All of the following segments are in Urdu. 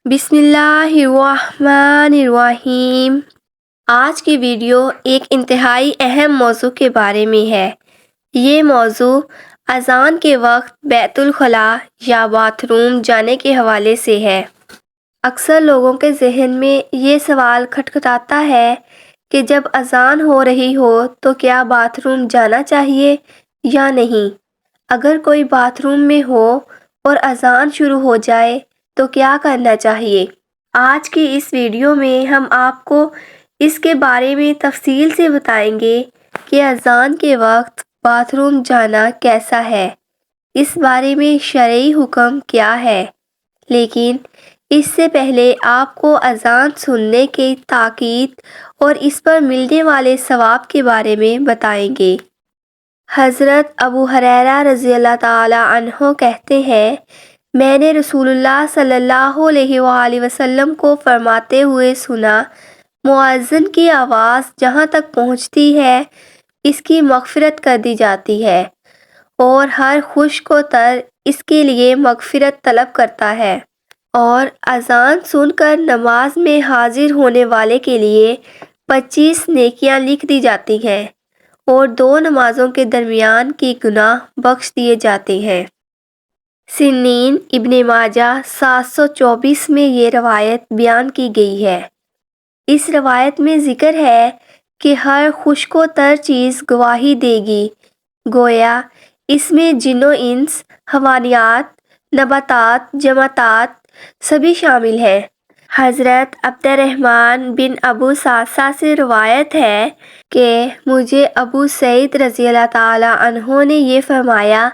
بسم اللہ الرحمن الرحیم۔ آج کی ویڈیو ایک انتہائی اہم موضوع کے بارے میں ہے۔ یہ موضوع اذان کے وقت بیت الخلاء یا باتھ روم جانے کے حوالے سے ہے۔ اکثر لوگوں کے ذہن میں یہ سوال کھٹکھٹاتا ہے کہ جب اذان ہو رہی ہو تو کیا باتھ روم جانا چاہیے یا نہیں؟ اگر کوئی باتھ روم میں ہو اور اذان شروع ہو جائے تو کیا کرنا چاہیے؟ آج کی اس ویڈیو میں ہم آپ کو اس کے بارے میں تفصیل سے بتائیں گے کہ اذان کے وقت باتھ روم جانا کیسا ہے، اس بارے میں شرعی حکم کیا ہے۔ لیکن اس سے پہلے آپ کو اذان سننے کی تاکید اور اس پر ملنے والے ثواب کے بارے میں بتائیں گے۔ حضرت ابو ہریرہ رضی اللہ تعالی عنہ کہتے ہیں، میں نے رسول اللہ صلی اللہ علیہ وآلہ وسلم کو فرماتے ہوئے سنا، مؤذن کی آواز جہاں تک پہنچتی ہے اس کی مغفرت کر دی جاتی ہے، اور ہر خشک و تر اس کے لیے مغفرت طلب کرتا ہے، اور اذان سن کر نماز میں حاضر ہونے والے کے لیے 25 نیکیاں لکھ دی جاتی ہیں، اور 2 نمازوں کے درمیان کی گناہ بخش دیے جاتے ہیں۔ سنن ابن ماجہ 724 میں یہ روایت بیان کی گئی ہے۔ اس روایت میں ذکر ہے کہ ہر خشک و تر چیز گواہی دے گی، گویا اس میں جن و انس، حیوانات، نباتات، جمادات سبھی شامل ہیں۔ حضرت عبد الرحمن بن ابو صعصع سے روایت ہے کہ مجھے ابو سعید رضی اللہ تعالی عنہ نے یہ فرمایا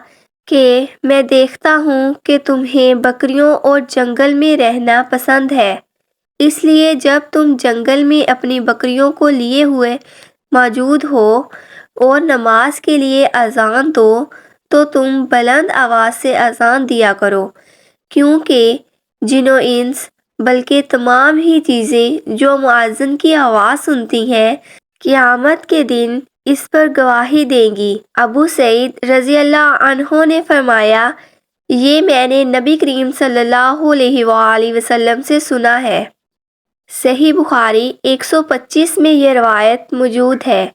کہ میں دیکھتا ہوں کہ تمہیں بکریوں اور جنگل میں رہنا پسند ہے، اس لیے جب تم جنگل میں اپنی بکریوں کو لیے ہوئے موجود ہو اور نماز کے لیے اذان دو تو تم بلند آواز سے اذان دیا کرو، کیونکہ جن و انس بلکہ تمام ہی چیزیں جو مؤذن کی آواز سنتی ہیں قیامت کے دن اس پر گواہی دیں گی۔ ابو سعید رضی اللہ عنہ نے فرمایا، یہ میں نے نبی کریم صلی اللہ علیہ وآلہ وسلم سے سنا ہے۔ صحیح بخاری 125 میں یہ روایت موجود ہے۔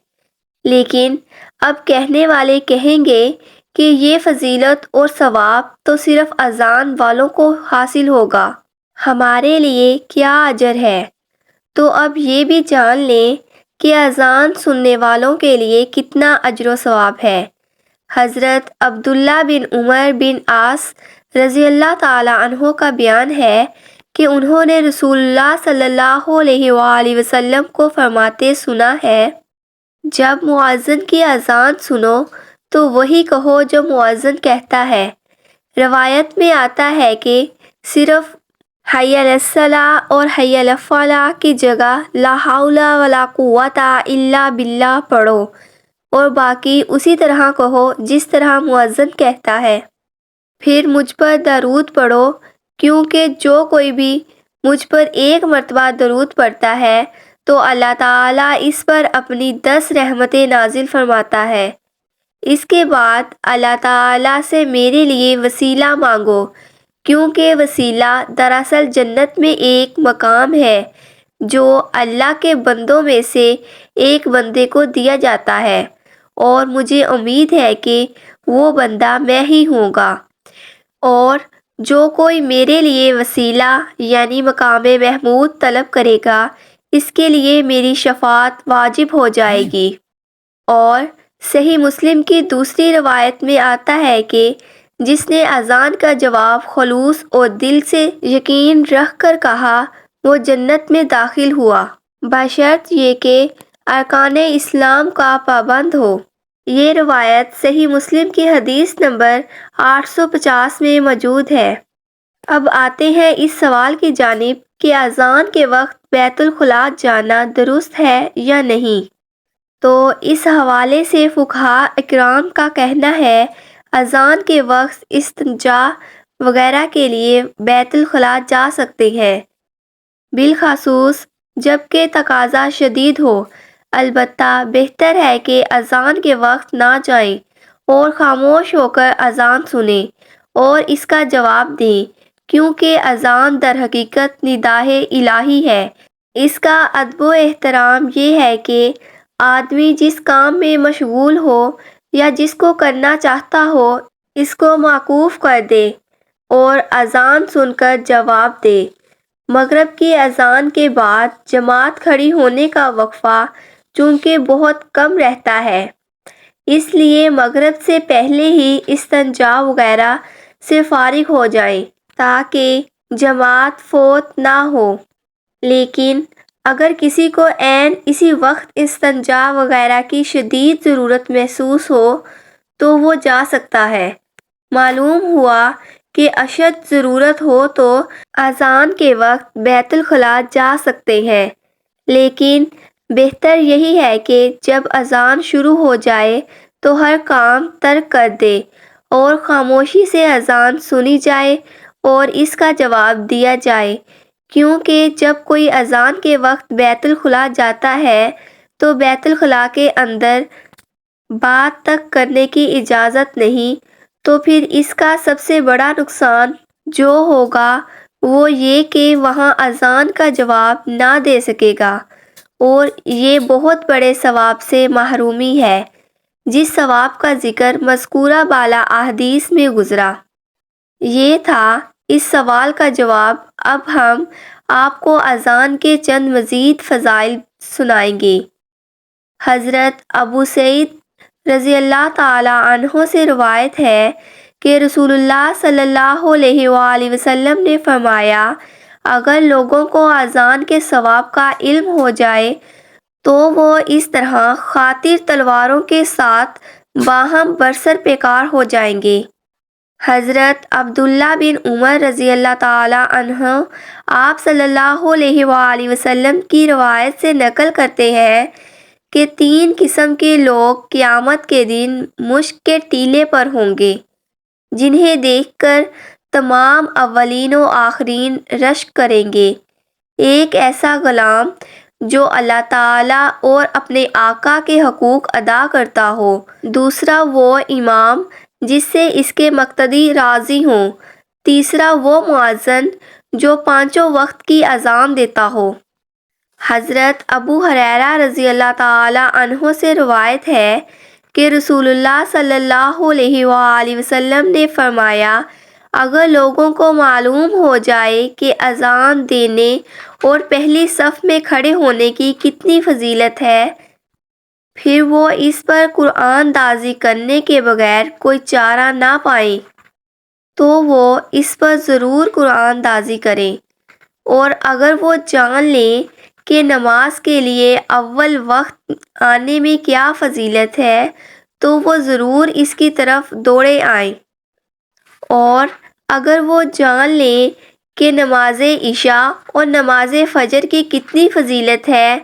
لیکن اب کہنے والے کہیں گے کہ یہ فضیلت اور ثواب تو صرف اذان والوں کو حاصل ہوگا، ہمارے لیے کیا اجر ہے؟ تو اب یہ بھی جان لیں کہ اذان سننے والوں کے لیے کتنا اجر و ثواب ہے۔ حضرت عبداللہ بن عمر بن عاص رضی اللہ تعالی عنہ کا بیان ہے کہ انہوں نے رسول اللہ صلی اللہ علیہ وآلہ وسلم کو فرماتے سنا ہے، جب مؤذن کی اذان سنو تو وہی کہو جو مؤذن کہتا ہے۔ روایت میں آتا ہے کہ صرف حی علی الصلاۃ اور حی علی الفلاح کی جگہ لا حول ولا قوۃ الا باللہ پڑھو، اور باقی اسی طرح کہو جس طرح مؤذن کہتا ہے۔ پھر مجھ پر درود پڑھو، کیونکہ جو کوئی بھی مجھ پر 1 مرتبہ درود پڑھتا ہے تو اللہ تعالیٰ اس پر اپنی 10 رحمتیں نازل فرماتا ہے۔ اس کے بعد اللہ تعالیٰ سے میرے لیے وسیلہ مانگو، کیونکہ وسیلہ دراصل جنت میں ایک مقام ہے جو اللہ کے بندوں میں سے ایک بندے کو دیا جاتا ہے، اور مجھے امید ہے کہ وہ بندہ میں ہی ہوں گا، اور جو کوئی میرے لیے وسیلہ یعنی مقام محمود طلب کرے گا اس کے لیے میری شفاعت واجب ہو جائے گی۔ اور صحیح مسلم کی دوسری روایت میں آتا ہے کہ جس نے اذان کا جواب خلوص اور دل سے یقین رکھ کر کہا وہ جنت میں داخل ہوا، بشرط یہ کہ ارکان اسلام کا پابند ہو۔ یہ روایت صحیح مسلم کی حدیث نمبر 850 میں موجود ہے۔ اب آتے ہیں اس سوال کی جانب کہ اذان کے وقت بیت الخلاء جانا درست ہے یا نہیں۔ تو اس حوالے سے فقہاء اکرام کا کہنا ہے، اذان کے وقت استنجا وغیرہ کے لیے بیت الخلاء جا سکتے ہیں، بالخصوص جب کہ تقاضا شدید ہو۔ البتہ بہتر ہے کہ اذان کے وقت نہ جائیں اور خاموش ہو کر اذان سنیں اور اس کا جواب دیں، کیونکہ اذان در حقیقت نداء الہی ہے۔ اس کا ادب و احترام یہ ہے کہ آدمی جس کام میں مشغول ہو یا جس کو کرنا چاہتا ہو اس کو موقوف کر دے اور اذان سن کر جواب دے۔ مغرب کی اذان کے بعد جماعت کھڑی ہونے کا وقفہ چونکہ بہت کم رہتا ہے، اس لیے مغرب سے پہلے ہی استنجا وغیرہ سے فارغ ہو جائیں تاکہ جماعت فوت نہ ہو۔ لیکن اگر کسی کو عین اسی وقت استنجا وغیرہ کی شدید ضرورت محسوس ہو تو وہ جا سکتا ہے۔ معلوم ہوا کہ اشد ضرورت ہو تو اذان کے وقت بیت الخلاء جا سکتے ہیں، لیکن بہتر یہی ہے کہ جب اذان شروع ہو جائے تو ہر کام ترک کر دے اور خاموشی سے اذان سنی جائے اور اس کا جواب دیا جائے، کیونکہ جب کوئی اذان کے وقت بیت الخلاء جاتا ہے تو بیت الخلاء کے اندر بات تک کرنے کی اجازت نہیں، تو پھر اس کا سب سے بڑا نقصان جو ہوگا وہ یہ کہ وہاں اذان کا جواب نہ دے سکے گا، اور یہ بہت بڑے ثواب سے محرومی ہے جس ثواب کا ذکر مذکورہ بالا احادیث میں گزرا۔ یہ تھا اس سوال کا جواب۔ اب ہم آپ کو اذان کے چند مزید فضائل سنائیں گے۔ حضرت ابو سعید رضی اللہ تعالی عنہ سے روایت ہے کہ رسول اللہ صلی اللہ علیہ وآلہ وسلم نے فرمایا، اگر لوگوں کو اذان کے ثواب کا علم ہو جائے تو وہ اس طرح خاطر تلواروں کے ساتھ باہم برسر پیکار ہو جائیں گے۔ حضرت عبداللہ بن عمر رضی اللہ تعالی عنہ آپ صلی اللہ علیہ وآلہ وسلم کی روایت سے نقل کرتے ہیں کہ 3 قسم کے لوگ قیامت کے دن مشک کے ٹیلے پر ہوں گے، جنہیں دیکھ کر تمام اولین و آخرین رشک کریں گے۔ ایک ایسا غلام جو اللہ تعالیٰ اور اپنے آقا کے حقوق ادا کرتا ہو، دوسرا وہ امام جس سے اس کے مقتدی راضی ہوں، تیسرا وہ مؤذن جو 5 وقت کی اذان دیتا ہو۔ حضرت ابو ہریرہ رضی اللہ تعالی عنہ سے روایت ہے کہ رسول اللہ صلی اللہ علیہ وآلہ وسلم نے فرمایا، اگر لوگوں کو معلوم ہو جائے کہ اذان دینے اور پہلی صف میں کھڑے ہونے کی کتنی فضیلت ہے، پھر وہ اس پر قرآن دازی کرنے کے بغیر کوئی چارہ نہ پائیں تو وہ اس پر ضرور قرآن دازی کریں، اور اگر وہ جان لیں کہ نماز کے لیے اول وقت آنے میں کیا فضیلت ہے تو وہ ضرور اس کی طرف دوڑے آئیں، اور اگر وہ جان لیں کہ نماز عشاء اور نماز فجر کی کتنی فضیلت ہے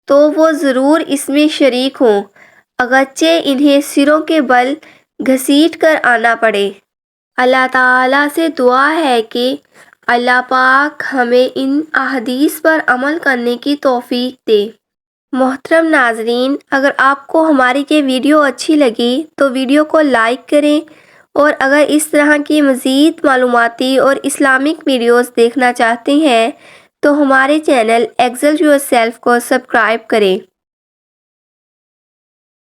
تو وہ ضرور اس میں شریک ہوں، اگرچہ انہیں سروں کے بل گھسیٹ کر آنا پڑے۔ اللہ تعالیٰ سے دعا ہے کہ اللہ پاک ہمیں ان احادیث پر عمل کرنے کی توفیق دے۔ محترم ناظرین، اگر آپ کو ہماری یہ ویڈیو اچھی لگی تو ویڈیو کو لائک کریں، اور اگر اس طرح کی مزید معلوماتی اور اسلامک ویڈیوز دیکھنا چاہتے ہیں تو ہمارے چینل ایکسل یور سیلف کو سبسکرائب کریں۔